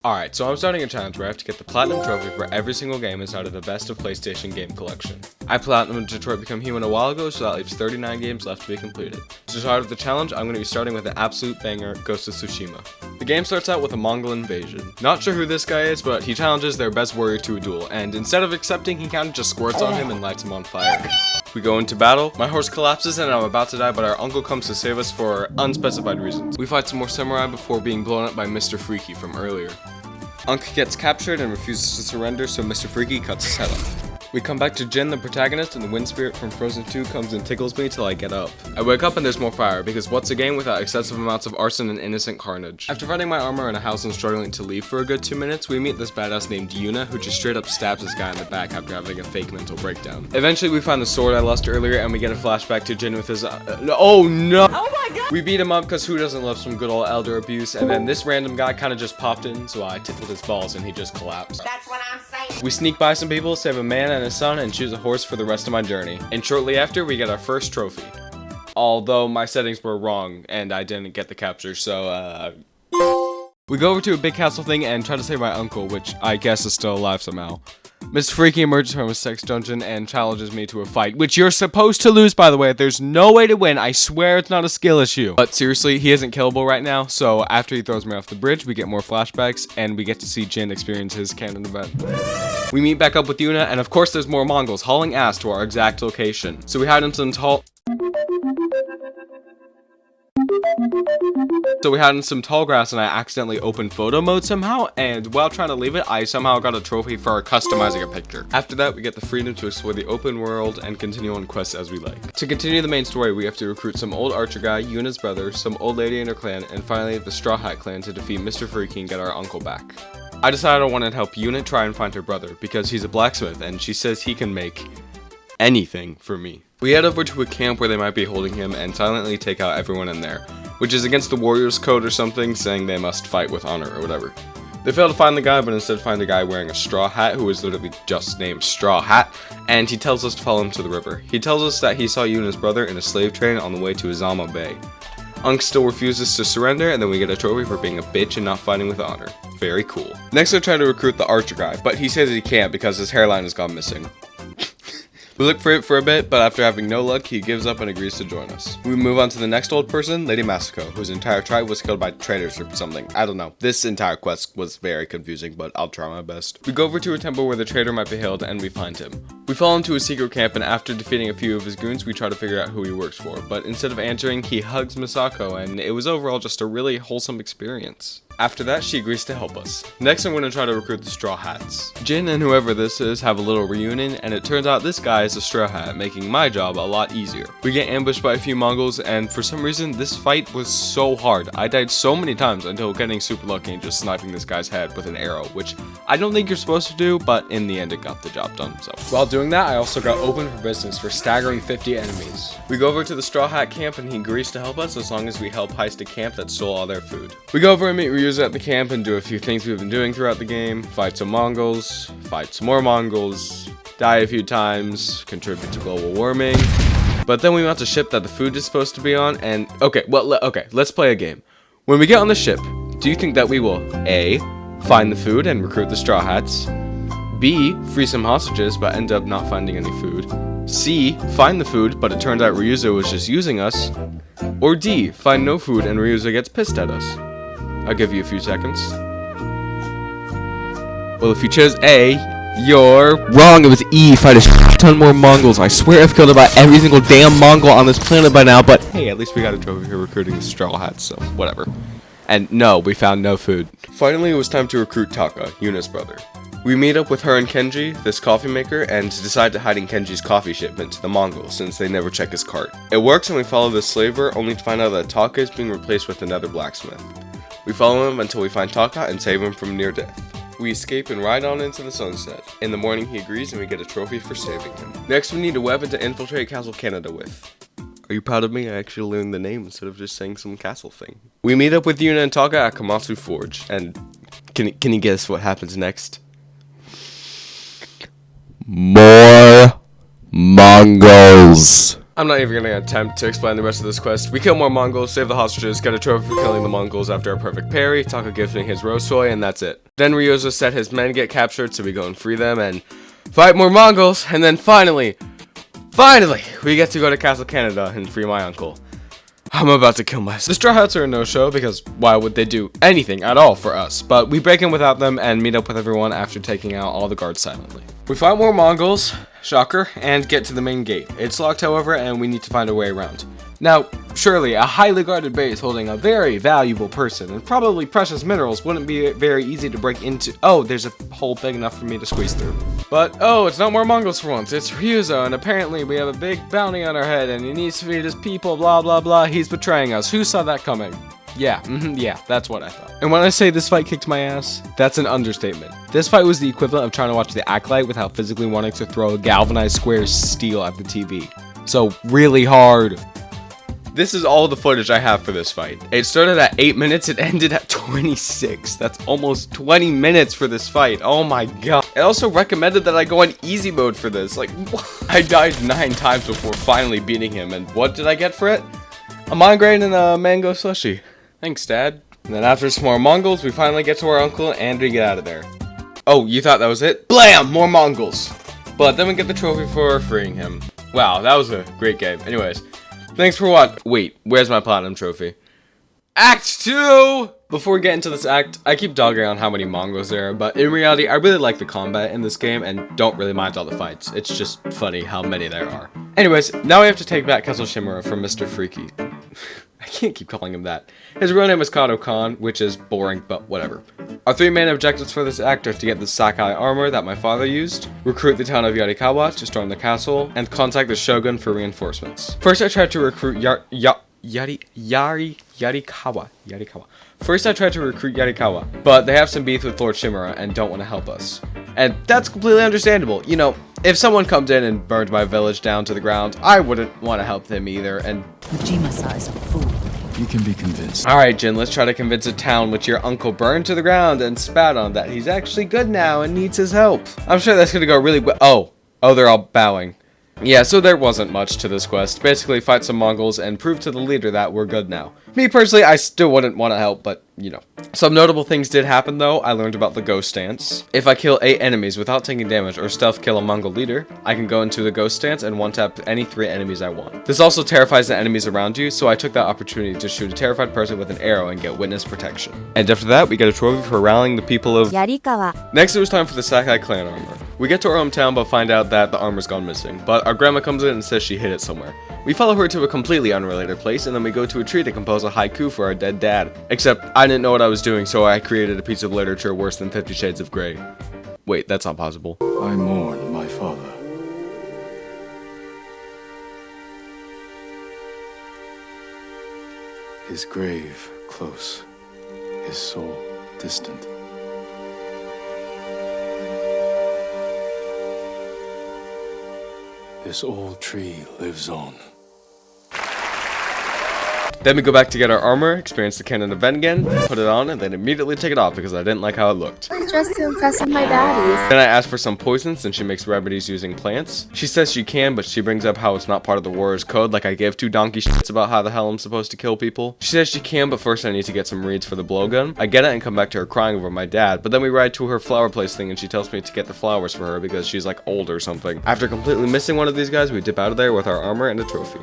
Alright, so I'm starting a challenge where I have to get the Platinum Trophy for every single game inside of the Best of PlayStation game collection. I Platinum Detroit Become Human a while ago, so that leaves 39 games left to be completed. To start the challenge, I'm going to be starting with an absolute banger, Ghost of Tsushima. The game starts out with a Mongol invasion. Not sure who this guy is, but he challenges their best warrior to a duel, and instead of accepting, he kinda just squirts on him and lights him on fire. We go into battle, my horse collapses and I'm about to die, but our uncle comes to save us for unspecified reasons. We fight some more samurai before being blown up by Mr. Freaky from earlier. Unc gets captured and refuses to surrender, so Mr. Freaky cuts his head off. We come back to Jin, the protagonist, and the wind spirit from Frozen 2 comes and tickles me till I get up. I wake up and there's more fire, because what's a game without excessive amounts of arson and innocent carnage? After finding my armor in a house and struggling to leave for a good 2 minutes, we meet this badass named Yuna, who just straight up stabs this guy in the back after having a fake mental breakdown. Eventually we find the sword I lost earlier, and we get a flashback to Jin with his oh no! Oh my god! We beat him up because who doesn't love some good old elder abuse, and then this random guy kinda just popped in, so I tickled his balls and he just collapsed. That's what I'm saying. We sneak by some people, save a man and his son, and choose a horse for the rest of my journey. And shortly after, we get our first trophy. Although my settings were wrong and I didn't get the capture, so we go over to a big castle thing and try to save my uncle, which I guess is still alive somehow. Mr. Freaky emerges from a sex dungeon and challenges me to a fight, which you're supposed to lose, by the way. There's no way to win. I swear it's not a skill issue. But seriously, he isn't killable right now, so after he throws me off the bridge, we get more flashbacks, and we get to see Jin experience his canon event. We meet back up with Yuna, and of course there's more Mongols hauling ass to our exact location. So we hide in some tall grass and I accidentally opened photo mode somehow, and while trying to leave it, I somehow got a trophy for customizing a picture. After that, we get the freedom to explore the open world and continue on quests as we like. To continue the main story, we have to recruit some old archer guy, Yuna's brother, some old lady in her clan, and finally the Straw Hat clan to defeat Mr. Freaky and get our uncle back. I decided I wanted to help Yuna try and find her brother, because he's a blacksmith and she says he can make anything for me. We head over to a camp where they might be holding him and silently take out everyone in there, which is against the warrior's code or something, saying they must fight with honor or whatever. They fail to find the guy, but instead find a guy wearing a straw hat who is literally just named Straw Hat, and he tells us to follow him to the river. He tells us that he saw Yuna's brother in a slave train on the way to Azama Bay. Unc still refuses to surrender, and then we get a trophy for being a bitch and not fighting with honor. Very cool. Next I try to recruit the archer guy, but he says he can't because his hairline has gone missing. We look for it for a bit, but after having no luck, he gives up and agrees to join us. We move on to the next old person, Lady Masako, whose entire tribe was killed by traitors or something. I don't know. This entire quest was very confusing, but I'll try my best. We go over to a temple where the traitor might be held, and we find him. We fall into a secret camp, and after defeating a few of his goons, we try to figure out who he works for. But instead of answering, he hugs Masako, and it was overall just a really wholesome experience. After that, she agrees to help us. Next, I'm going to try to recruit the Straw Hats. Jin and whoever this is have a little reunion, and it turns out this guy is a Straw Hat, making my job a lot easier. We get ambushed by a few Mongols, and for some reason, this fight was so hard. I died so many times until getting super lucky and just sniping this guy's head with an arrow, which I don't think you're supposed to do, but in the end, it got the job done, so. While doing that, I also got open for business for staggering 50 enemies. We go over to the Straw Hat camp, and he agrees to help us as long as we help heist a camp that stole all their food. We go over and meet Ryuza at the camp and do a few things we've been doing throughout the game. Fight some Mongols, fight some more Mongols, die a few times, contribute to global warming. But then we mount a ship that the food is supposed to be on, and okay, let's play a game. When we get on the ship, do you think that we will A, find the food and recruit the Straw Hats, B, free some hostages but end up not finding any food, C, find the food but it turns out Ryuza was just using us, or D, find no food and Ryuza gets pissed at us? I'll give you a few seconds. Well, if you chose A, you're wrong. It was E. Fight a ton more Mongols. I swear I've killed about every single damn Mongol on this planet by now, but hey, at least we got a trophy for recruiting the Straw Hats, so whatever. And no, we found no food. Finally, it was time to recruit Taka, Yuna's brother. We meet up with her and Kenji, this coffee maker, and decide to hide in Kenji's coffee shipment to the Mongols since they never check his cart. It works and we follow the slaver only to find out that Taka is being replaced with another blacksmith. We follow him until we find Taka and save him from near death. We escape and ride on into the sunset. In the morning he agrees and we get a trophy for saving him. Next we need a weapon to infiltrate Castle Canada with. Are you proud of me? I actually learned the name instead of just saying some castle thing. We meet up with Yuna and Taka at Komatsu Forge, and can you guess what happens next? More Mongols. I'm not even gonna attempt to explain the rest of this quest. We kill more Mongols, save the hostages, get a trophy for killing the Mongols after a perfect parry, Taka gives me his rose toy, and that's it. Then Ryozo said his men get captured, so we go and free them and fight more Mongols, and then finally, we get to go to Castle Canada and free my uncle. I'm about to kill myself. The Straw Hats are a no-show because why would they do anything at all for us? But we break in without them and meet up with everyone after taking out all the guards silently. We fight more Mongols, shocker, and get to the main gate. It's locked, however, and we need to find a way around. Now, surely a highly guarded base holding a very valuable person and probably precious minerals wouldn't be very easy to break into. Oh, there's a hole big enough for me to squeeze through. But, oh, it's not more Mongols for once, it's Ryozo, and apparently we have a big bounty on our head and he needs to feed his people, blah blah blah, he's betraying us. Who saw that coming? Yeah, yeah, that's what I thought. And when I say this fight kicked my ass, that's an understatement. This fight was the equivalent of trying to watch The Acolyte without physically wanting to throw a galvanized square of steel at the TV. So, really hard. This is all the footage I have for this fight. It started at 8 minutes, it ended at 26. That's almost 20 minutes for this fight. Oh my god. It also recommended that I go on easy mode for this. Like, what? I died 9 times before finally beating him, and what did I get for it? A migraine and a mango slushie. Thanks, Dad. And then after some more Mongols, we finally get to our uncle, and we get out of there. Oh, you thought that was it? Blam! More Mongols! But then we get the trophy for freeing him. Wow, that was a great game. Anyways. Thanks for watching. Wait, where's my platinum trophy? Act 2! Before we get into this act, I keep dogging on how many Mongols there are, but in reality, I really like the combat in this game and don't really mind all the fights. It's just funny how many there are. Anyways, now we have to take back Castle Shimura from Mr. Freaky. I can't keep calling him that. His real name is Kato Khan, which is boring, but whatever. Our 3 main objectives for this act are to get the Sakai armor that my father used, recruit the town of Yarikawa to storm the castle, and contact the Shogun for reinforcements. First I tried to recruit Yarikawa. First I tried to recruit Yarikawa, but they have some beef with Lord Shimura and don't want to help us. And that's completely understandable. You know, if someone comes in and burned my village down to the ground, I wouldn't want to help them either, and Ujima-sa is a fool. You can be convinced. Alright, Jin, let's try to convince a town which your uncle burned to the ground and spat on that he's actually good now and needs his help. I'm sure that's gonna go really well. Oh, they're all bowing. Yeah, so there wasn't much to this quest. Basically, fight some Mongols and prove to the leader that we're good now. Me personally, I still wouldn't want to help, but, you know. Some notable things did happen, though. I learned about the ghost stance. If I kill 8 enemies without taking damage or stealth kill a Mongol leader, I can go into the ghost stance and one-tap any 3 enemies I want. This also terrifies the enemies around you, so I took that opportunity to shoot a terrified person with an arrow and get witness protection. And after that, we get a trophy for rallying the people of Yarikawa. Next, it was time for the Sakai clan armor. We get to our hometown, but find out that the armor's gone missing, but our grandma comes in and says she hid it somewhere. We follow her to a completely unrelated place, and then we go to a tree to compose a haiku for our dead dad. Except, I didn't know what I was doing, so I created a piece of literature worse than 50 Shades of Grey. Wait, that's not possible. I mourn my father. His grave close, his soul distant. This old tree lives on. Then we go back to get our armor, experience the canon event again, put it on, and then immediately take it off because I didn't like how it looked. Just to impress with my daddies. Then I ask for some poisons and she makes remedies using plants. She says she can, but she brings up how it's not part of the warrior's code, like I give 2 donkey shits about how the hell I'm supposed to kill people. She says she can, but first I need to get some reeds for the blowgun. I get it and come back to her crying over my dad, but then we ride to her flower place thing and she tells me to get the flowers for her because she's like old or something. After completely missing one of these guys, we dip out of there with our armor and a trophy.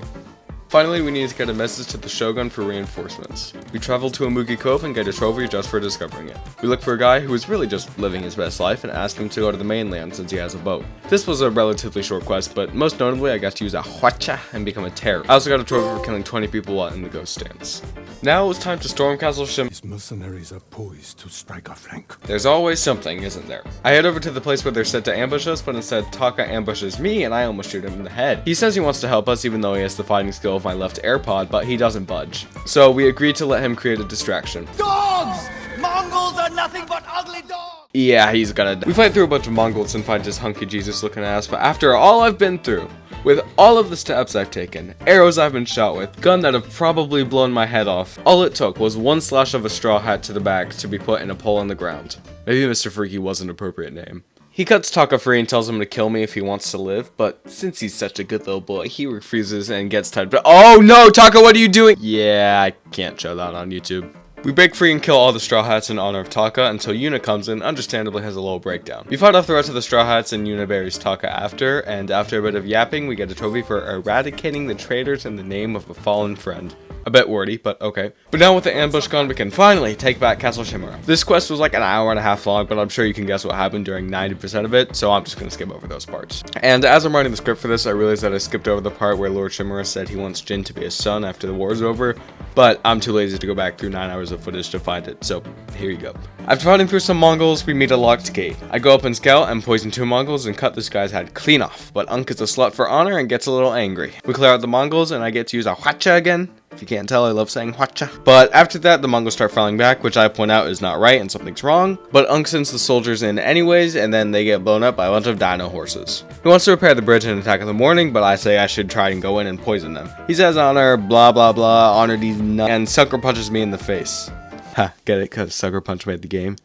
Finally, we need to get a message to the Shogun for reinforcements. We travel to Amugi Cove and get a trophy just for discovering it. We look for a guy who is really just living his best life and ask him to go to the mainland since he has a boat. This was a relatively short quest, but most notably I got to use a huacha and become a terror. I also got a trophy for killing 20 people while in the ghost stance. Now it was time to storm Castle Shimura. His mercenaries are poised to strike our flank. There's always something, isn't there? I head over to the place where they're set to ambush us, but instead Taka ambushes me and I almost shoot him in the head. He says he wants to help us even though he has the fighting skill of my left AirPod, but he doesn't budge. So we agreed to let him create a distraction. Dogs! Mongols are nothing but ugly dogs! Yeah, he's gonna die. We fight through a bunch of Mongols and find his hunky Jesus looking ass, but after all I've been through, with all of the steps I've taken, arrows I've been shot with, gun that have probably blown my head off, all it took was 1 slash of a straw hat to the back to be put in a hole in the ground. Maybe Mr. Freaky was an appropriate name. He cuts Taka free and tells him to kill me if he wants to live, but since he's such a good little boy, he refuses and gets tied. Oh no, Taka, what are you doing? Yeah, I can't show that on YouTube. We break free and kill all the Straw Hats in honor of Taka until Yuna comes in, understandably has a little breakdown. We fight off the rest of the Straw Hats and Yuna buries Taka after, and after a bit of yapping, we get a trophy for eradicating the traitors in the name of a fallen friend. A bit wordy, but okay. But now with the ambush gone, we can finally take back Castle Chimera. This quest was like an hour and a half long, but I'm sure you can guess what happened during 90% of it, so I'm just gonna skip over those parts. And as I'm writing the script for this, I realized that I skipped over the part where Lord Chimera said he wants Jin to be his son after the war is over, but I'm too lazy to go back through 9 hours of footage to find it, so here you go. After fighting through some Mongols, we meet a locked gate. I go up and scout and poison 2 Mongols and cut this guy's head clean off, but Unk is a slut for honor and gets a little angry. We clear out the Mongols and I get to use a hwacha again. If you can't tell, I love saying hwacha. But after that, the Mongols start falling back, which I point out is not right and something's wrong. But Unk sends the soldiers in anyways, and then they get blown up by a bunch of dino horses. He wants to repair the bridge and attack in the morning, but I say I should try and go in and poison them. He says honor, blah blah blah, honor these nuts, and sucker punches me in the face. Ha, get it? Because Sucker Punch made the game.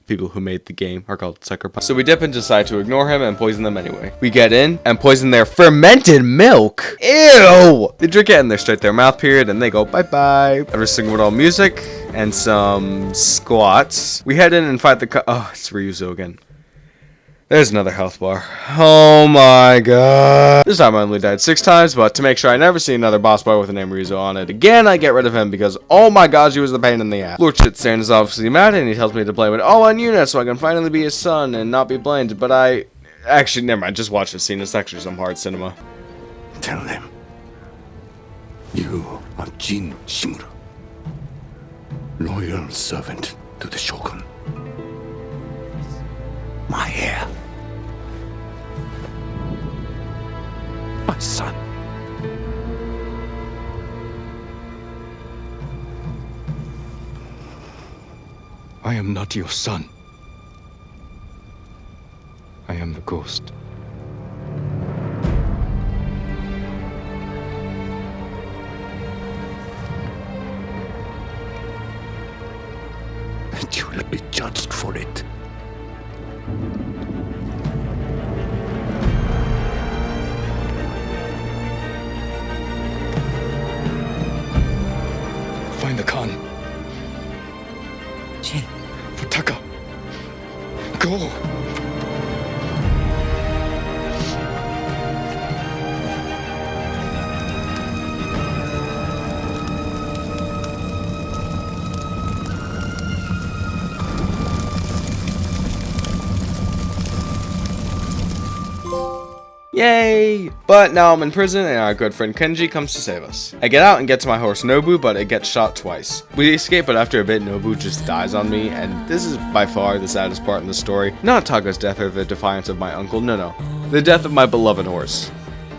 People who made the game are called Sucker Punch. So we dip and decide to ignore him and poison them anyway. We get in and poison their fermented milk. Ew! They drink it and they straight their mouth period and they go bye-bye. After singing with all music and some squats, we head in and fight the oh, it's Ryuzo again. There's another health bar. Oh my god. This time I only died 6 times, but to make sure I never see another boss bar with the name Ryuzo on it again, I get rid of him because, oh my god, she was the pain in the ass. Lord Shitstain is obviously mad and he tells me to blame it all on Yuna so I can finally be his son and not be blamed, but I... Actually, never mind, just watch this scene. It's actually some hard cinema. Tell them. You are Jin Shimura, loyal servant to the Shogun. My heir. My son. I am not your son. I am the ghost. And you will be judged for it. Find the Khan. Jin. For Taka. Go. Yay! But now I'm in prison and our good friend Kenji comes to save us. I get out and get to my horse Nobu, but it gets shot twice. We escape, but after a bit Nobu just dies on me, and this is by far the saddest part in the story. Not Taka's death or the defiance of my uncle, no. The death of my beloved horse.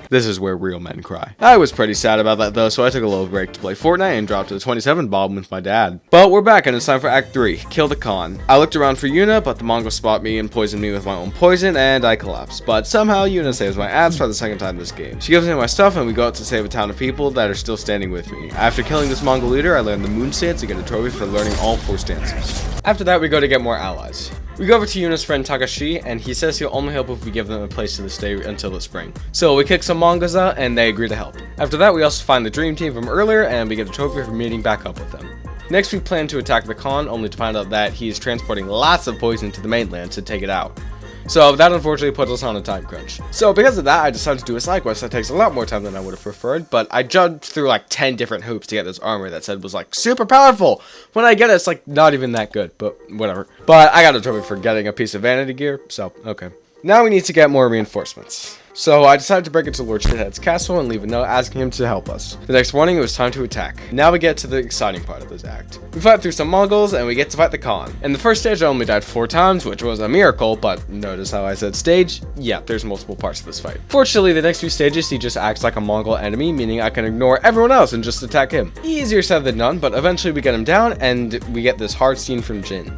This is where real men cry. I was pretty sad about that though, so I took a little break to play Fortnite and dropped to the 27 bomb with my dad. But we're back and it's time for Act 3, Kill the Khan. I looked around for Yuna, but the Mongols spot me and poison me with my own poison, and I collapse. But somehow Yuna saves my ass for the second time this game. She gives me my stuff and we go out to save a town of people that are still standing with me. After killing this Mongol leader, I learned the moon stance and get a trophy for learning all 4 stances. After that, we go to get more allies. We go over to Yuna's friend Takashi, and he says he'll only help if we give them a place to stay until the spring. So we kick some Mongols out, and they agree to help. After that, we also find the dream team from earlier, and we get a trophy for meeting back up with them. Next, we plan to attack the Khan, only to find out that he's transporting lots of poison to the mainland to take it out. So that unfortunately puts us on a time crunch. So because of that, I decided to do a side quest that takes a lot more time than I would have preferred, but I jumped through like 10 different hoops to get this armor that said was like super powerful. When I get it, it's like not even that good, but whatever. But I got a trophy for getting a piece of vanity gear, so okay. Now we need to get more reinforcements. So I decided to break into Lord Shithead's castle and leave a note asking him to help us. The next morning it was time to attack. Now we get to the exciting part of this act. We fight through some Mongols and we get to fight the Khan. In the first stage I only died 4 times, which was a miracle, but notice how I said stage? Yeah, there's multiple parts to this fight. Fortunately, the next few stages he just acts like a Mongol enemy, meaning I can ignore everyone else and just attack him. Easier said than done, but eventually we get him down and we get this hard scene from Jin.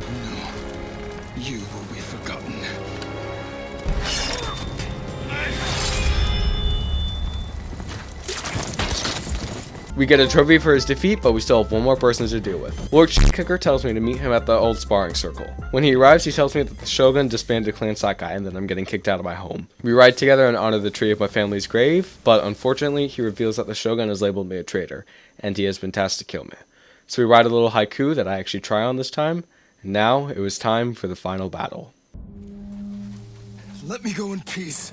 You will be forgotten. We get a trophy for his defeat, but we still have one more person to deal with. Lord Kicker tells me to meet him at the old sparring circle. When he arrives, he tells me that the Shogun disbanded Clan Sakai and that I'm getting kicked out of my home. We ride together and honor the tree of my family's grave, but unfortunately, he reveals that the Shogun has labeled me a traitor, and he has been tasked to kill me. So we write a little haiku that I actually try on this time, and now it was time for the final battle. Let me go in peace.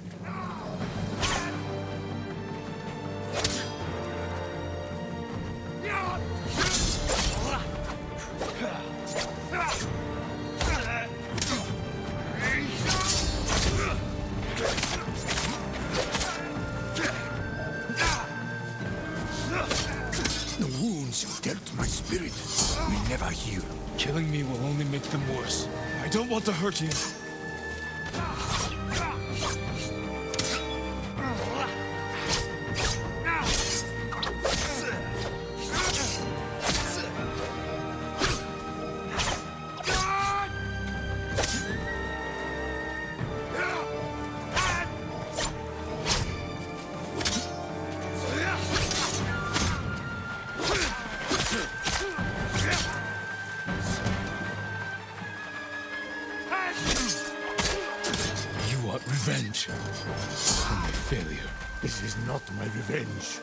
The wounds you dealt to my spirit will never heal. Killing me will only make them worse. I don't want to hurt you. You want revenge for my failure. This is not my revenge.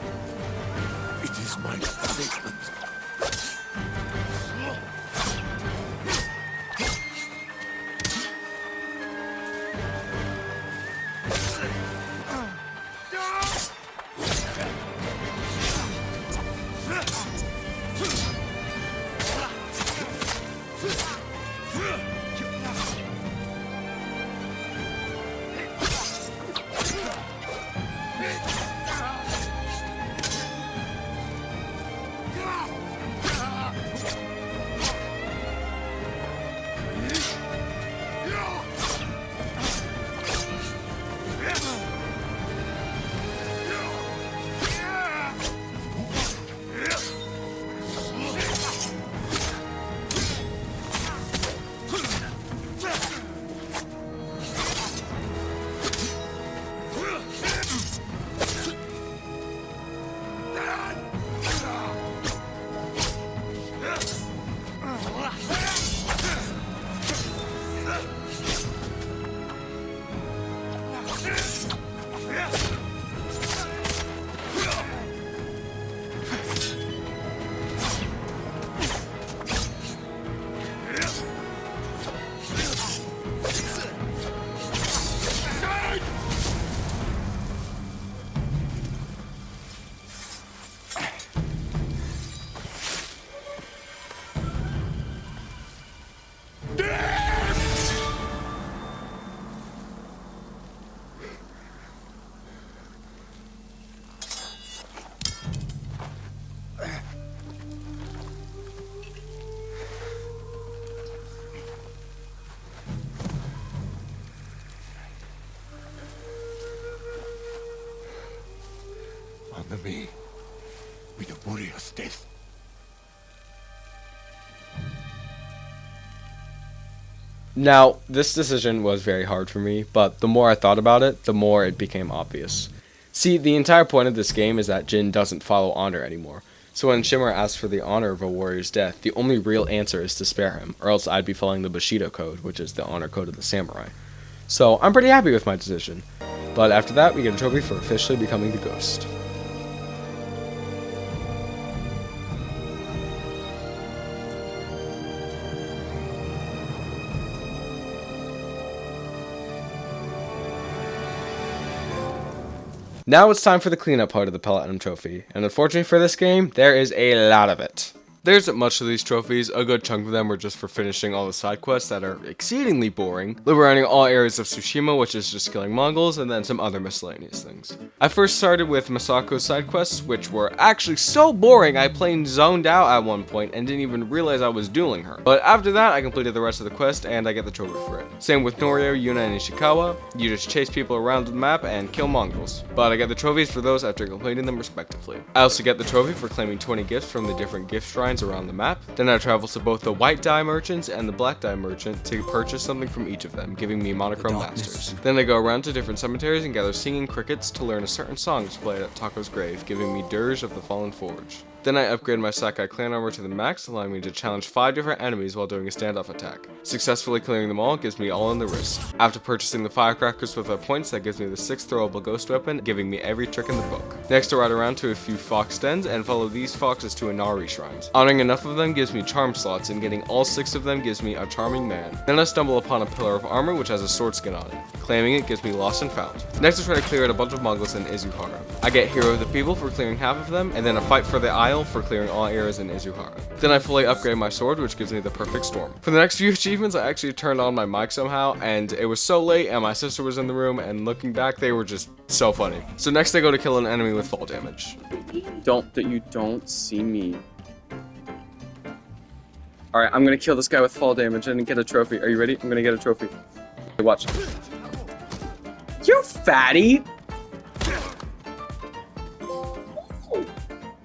It is my statement. Honor me with a warrior's death. Now, this decision was very hard for me, but the more I thought about it, the more it became obvious. See, the entire point of this game is that Jin doesn't follow honor anymore. So when Shimmer asks for the honor of a warrior's death, the only real answer is to spare him, or else I'd be following the Bushido code, which is the honor code of the samurai. So I'm pretty happy with my decision. But after that, we get a trophy for officially becoming the ghost. Now it's time for the cleanup part of the Platinum Trophy, and unfortunately for this game, there is a lot of it. There isn't much of these trophies, a good chunk of them were just for finishing all the side quests that are exceedingly boring, liberating all areas of Tsushima, which is just killing Mongols, and then some other miscellaneous things. I first started with Masako's side quests, which were actually so boring I plain zoned out at one point and didn't even realize I was dueling her. But after that, I completed the rest of the quest and I get the trophy for it. Same with Norio, Yuna, and Ishikawa, you just chase people around the map and kill Mongols. But I get the trophies for those after completing them respectively. I also get the trophy for claiming 20 gifts from the different gift shrines around the map. Then I travel to both the white dye merchants and the black dye merchant to purchase something from each of them, giving me monochrome masters. Then I go around to different cemeteries and gather singing crickets to learn a certain song to play at Tako's grave, giving me Dirge of the Fallen Forge. Then I upgraded my Sakai clan armor to the max, allowing me to challenge 5 different enemies while doing a standoff attack. Successfully clearing them all gives me all in the wrist. After purchasing the firecrackers with points, that gives me the 6th throwable ghost weapon, giving me every trick in the book. Next I ride around to a few fox dens and follow these foxes to Inari shrines. Honoring enough of them gives me charm slots, and getting all 6 of them gives me a charming man. Then I stumble upon a pillar of armor which has a sword skin on it. Claiming it gives me lost and found. Next I try to clear out a bunch of Mongols in Izuhara. I get hero of the people for clearing half of them, and then a fight for the isle for clearing all areas in Izuhara. Then I fully upgrade my sword, which gives me the perfect storm. For the next few achievements, I actually turned on my mic somehow, and it was so late, and my sister was in the room, and looking back, they were just so funny. So next I go to kill an enemy with fall damage. You don't see me. Alright, I'm gonna kill this guy with fall damage and get a trophy. Are you ready? I'm gonna get a trophy. Okay, watch. You fatty!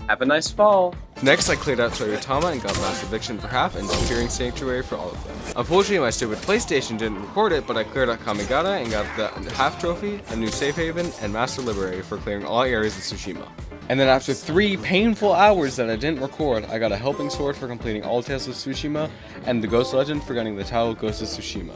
Have a nice fall. Next, I cleared out Toyotama and got Mass Eviction for half and Securing Sanctuary for all of them. Unfortunately, my stupid PlayStation didn't record it, but I cleared out Kamigata and got the half trophy, a new safe haven, and Master Liberator for clearing all areas of Tsushima. And then after 3 painful hours that I didn't record, I got a Helping Sword for completing all Tales of Tsushima, and the Ghost Legend for getting the title Ghost of Tsushima.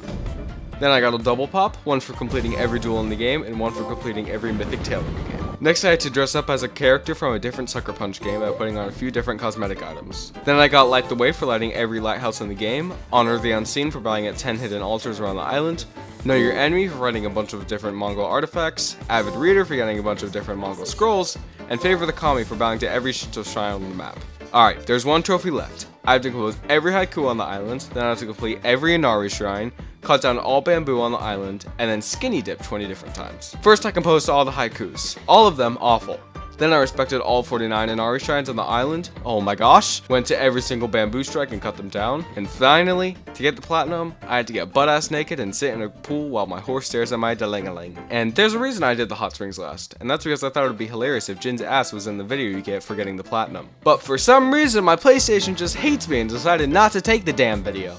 Then I got a double pop, one for completing every duel in the game, and one for completing every mythic tale in the game. Next I had to dress up as a character from a different Sucker Punch game by putting on a few different cosmetic items. Then I got Light the Way for lighting every lighthouse in the game, Honor the Unseen for buying at 10 hidden altars around the island, Know Your Enemy for writing a bunch of different Mongol artifacts, Avid Reader for getting a bunch of different Mongol scrolls, and Favor the Kami for bowing to every Shinto shrine on the map. Alright, there's one trophy left. I have to compose every haiku on the island, then I have to complete every Inari shrine, cut down all bamboo on the island, and then skinny dip 20 different times. First I composed all the haikus, all of them awful. Then I respected all 49 Inari shrines on the island, oh my gosh, went to every single bamboo strike and cut them down, and finally, to get the platinum, I had to get butt-ass naked and sit in a pool while my horse stares at my daling-a-ling. And there's a reason I did the hot springs last, and that's because I thought it would be hilarious if Jin's ass was in the video you get for getting the platinum. But for some reason, my PlayStation just hates me and decided not to take the damn video.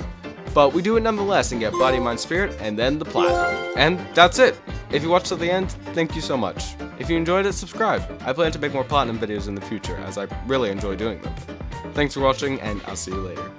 But we do it nonetheless and get Body, Mind, Spirit, and then the platinum. And that's it. If you watched to the end, thank you so much. If you enjoyed it, subscribe. I plan to make more platinum videos in the future, as I really enjoy doing them. Thanks for watching, and I'll see you later.